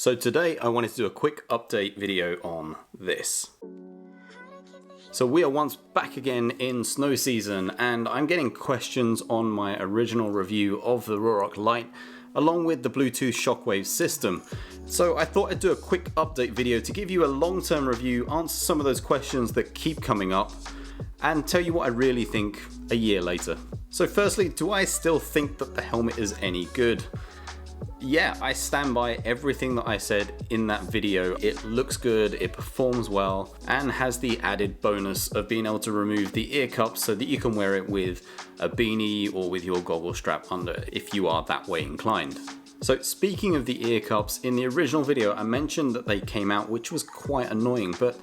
So today I wanted to do a quick update video on this. So we are once back again in snow season, and I'm getting questions on my original review of the Ruroc Lite along with the Bluetooth Shockwave system. So I thought I'd do a quick update video to give you a long-term review, answer some of those questions that keep coming up, and tell you what I really think a year later. So firstly, do I still think that the helmet is any good? Yeah, I stand by everything that I said in that video. It looks good, it performs well, and has the added bonus of being able to remove the ear cups so that you can wear it with a beanie or with your goggle strap under if you are that way inclined. So speaking of the ear cups, in the original video I mentioned that they came out, which was quite annoying, but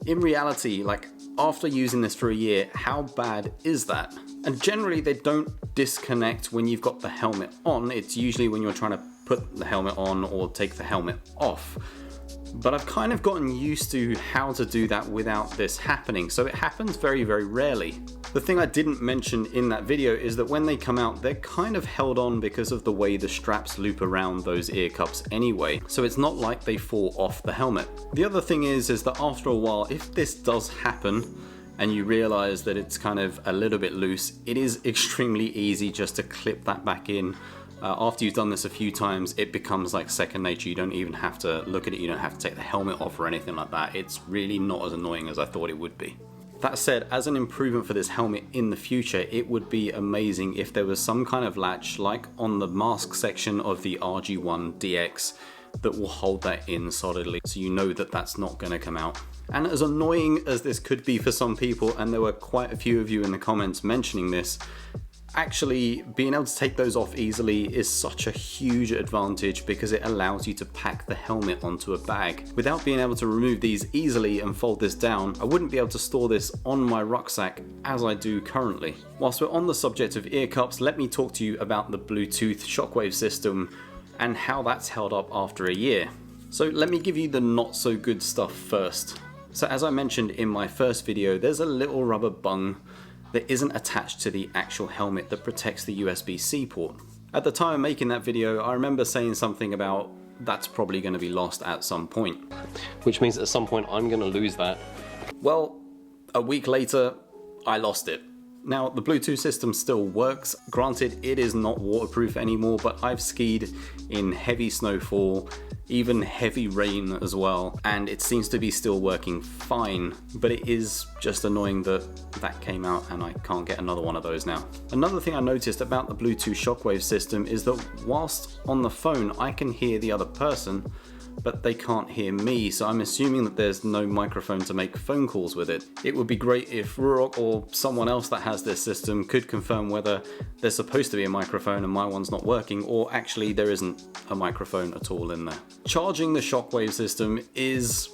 in reality, like after using this for a year, how bad is that? And generally they don't disconnect when you've got the helmet on. It's usually when you're trying to put the helmet on or take the helmet off. But I've kind of gotten used to how to do that without this happening, so it happens very, very rarely. The thing I didn't mention in that video is that when they come out, they're kind of held on because of the way the straps loop around those ear cups anyway, so it's not like they fall off the helmet. The other thing is that after a while, if this does happen, and you realize that it's kind of a little bit loose, it is extremely easy just to clip that back in. After you've done this a few times, it becomes like second nature. You don't even have to look at it, you don't have to take the helmet off or anything like that. It's really not as annoying as I thought it would be. That said, as an improvement for this helmet in the future, it would be amazing if there was some kind of latch, like on the mask section of the RG1 DX, that will hold that in solidly, so you know that that's not going to come out. And as annoying as this could be for some people, and there were quite a few of you in the comments mentioning this, actually being able to take those off easily is such a huge advantage because it allows you to pack the helmet onto a bag. Without being able to remove these easily and fold this down, I wouldn't be able to store this on my rucksack as I do currently. Whilst we're on the subject of ear cups, let me talk to you about the Bluetooth Shockwave system and how that's held up after a year. So let me give you the not so good stuff first. So as I mentioned in my first video, there's a little rubber bung that isn't attached to the actual helmet that protects the USB-C port. At the time of making that video, I remember saying something about that's probably going to be lost at some point. Which means at some point I'm going to lose that. Well, a week later, I lost it. Now, the Bluetooth system still works. Granted, it is not waterproof anymore, but I've skied in heavy snowfall, even heavy rain as well, and it seems to be still working fine, but it is just annoying that that came out and I can't get another one of those now. Another thing I noticed about the Bluetooth Shockwave system is that whilst on the phone I can hear the other person, but they can't hear me, so I'm assuming that there's no microphone to make phone calls with it. It would be great if Ruroc or someone else that has this system could confirm whether there's supposed to be a microphone and my one's not working, or actually there isn't a microphone at all in there. Charging the Shockwave system is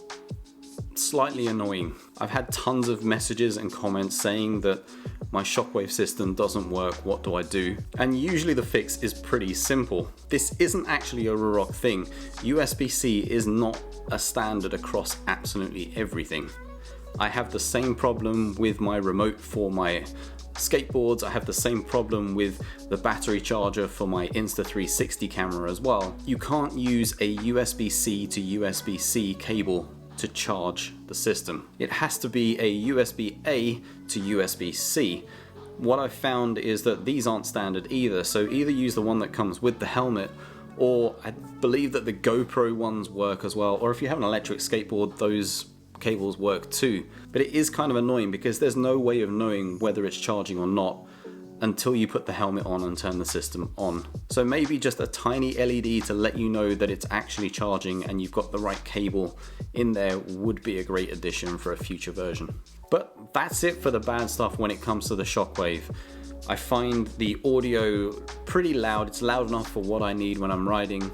slightly annoying. I've had tons of messages and comments saying that my Shockwave system doesn't work, what do I do? And usually the fix is pretty simple. This isn't actually a Ruroc thing. USB-C is not a standard across absolutely everything. I have the same problem with my remote for my skateboards. I have the same problem with the battery charger for my Insta360 camera as well. You can't use a USB-C to USB-C cable to charge the system. It has to be a USB-A to USB-C. What I've found is that these aren't standard either, so either use the one that comes with the helmet, or I believe that the GoPro ones work as well, or if you have an electric skateboard, those cables work too. But it is kind of annoying because there's no way of knowing whether it's charging or not until you put the helmet on and turn the system on. So maybe just a tiny LED to let you know that it's actually charging and you've got the right cable in there would be a great addition for a future version. But that's it for the bad stuff when it comes to the Shockwave. I find the audio pretty loud. It's loud enough for what I need when I'm riding,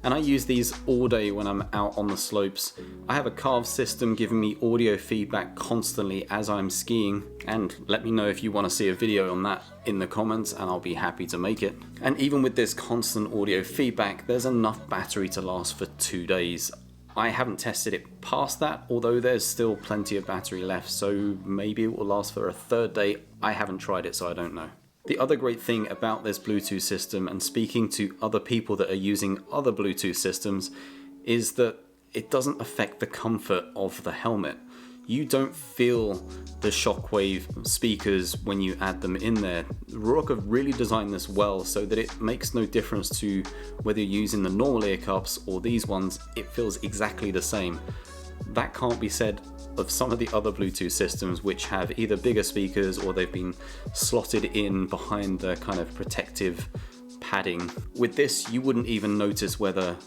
and I use these all day when I'm out on the slopes. I have a carved system giving me audio feedback constantly as I'm skiing, and let me know if you want to see a video on that in the comments and I'll be happy to make it. And even with this constant audio feedback, there's enough battery to last for 2 days. I haven't tested it past that, although there's still plenty of battery left, so maybe it will last for a 3rd day. I haven't tried it, so I don't know. The other great thing about this Bluetooth system, and speaking to other people that are using other Bluetooth systems, is that it doesn't affect the comfort of the helmet. You don't feel the Shockwave speakers when you add them in there. Ruroc have really designed this well so that it makes no difference to whether you're using the normal ear cups or these ones, it feels exactly the same. That can't be said of some of the other Bluetooth systems which have either bigger speakers or they've been slotted in behind the kind of protective padding. With this, you wouldn't even notice whether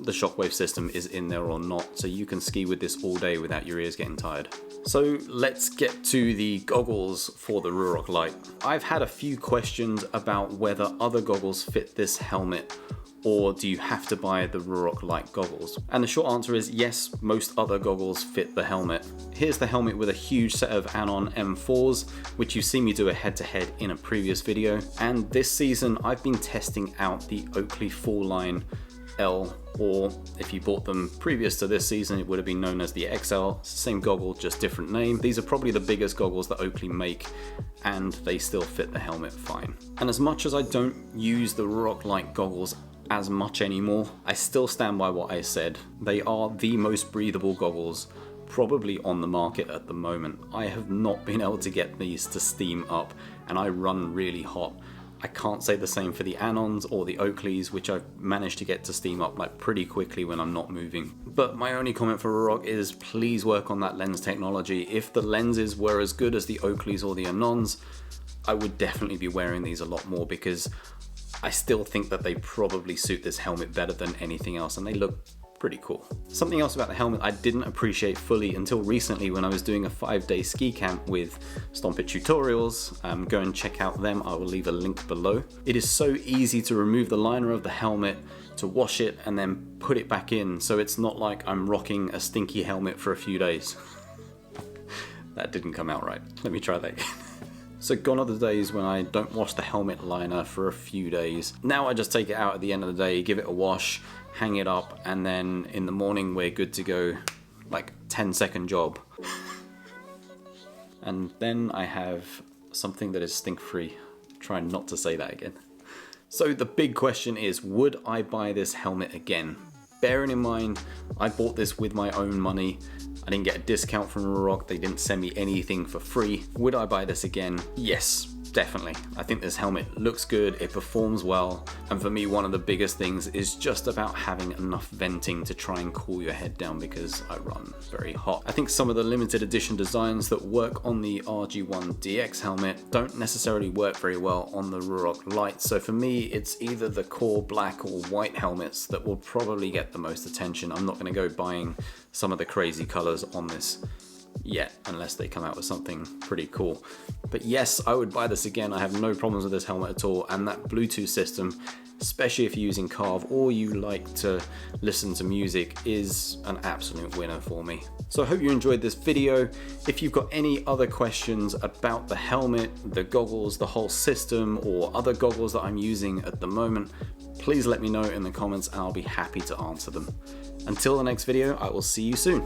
the Shockwave system is in there or not, so you can ski with this all day without your ears getting tired. So let's get to the goggles for the Ruroc Lite. I've had a few questions about whether other goggles fit this helmet or do you have to buy the Ruroc Lite goggles? And the short answer is yes, most other goggles fit the helmet. Here's the helmet with a huge set of Anon M4s, which you've seen me do a head-to-head in a previous video. And this season I've been testing out the Oakley full line L, or if you bought them previous to this season, it would have been known as the XL. Same goggle, just different name. These are probably the biggest goggles that Oakley make, and they still fit the helmet fine. And as much as I don't use the Ruroc Lite goggles as much anymore, I still stand by what I said. They are the most breathable goggles probably on the market at the moment. I have not been able to get these to steam up, and I run really hot. I can't say the same for the Anons or the Oakleys, which I've managed to get to steam up like pretty quickly when I'm not moving. But my only comment for Ruroc is please work on that lens technology. If the lenses were as good as the Oakleys or the Anons, I would definitely be wearing these a lot more, because I still think that they probably suit this helmet better than anything else, and they look pretty cool. Something else about the helmet I didn't appreciate fully until recently when I was doing a 5-day ski camp with StompitTutorials. Go and check out them, I will leave a link below. It is so easy to remove the liner of the helmet, to wash it and then put it back in, so it's not like I'm rocking a stinky helmet for a few days. That didn't come out right. Let me try that again. So gone are the days when I don't wash the helmet liner for a few days. Now I just take it out at the end of the day, give it a wash, hang it up, and then in the morning we're good to go. Like 10-second job. And then I have something that is stink-free. Try not to say that again. So the big question is, would I buy this helmet again? Bearing in mind, I bought this with my own money. I didn't get a discount from Ruroc, they didn't send me anything for free. Would I buy this again? Yes, definitely. I think this helmet looks good, it performs well, and for me one of the biggest things is just about having enough venting to try and cool your head down, because I run very hot. I think some of the limited edition designs that work on the RG1 DX helmet don't necessarily work very well on the Ruroc Lite, so for me it's either the core black or white helmets that will probably get the most attention. I'm not going to go buying some of the crazy colors on this yet, unless they come out with something pretty cool. But yes, I would buy this again. I have no problems with this helmet at all, and that Bluetooth system, especially if you're using Carve or you like to listen to music, is an absolute winner for me. So I hope you enjoyed this video. If you've got any other questions about the helmet, the goggles, the whole system, or other goggles that I'm using at the moment, please let me know in the comments and I'll be happy to answer them. Until the next video, I will see you soon.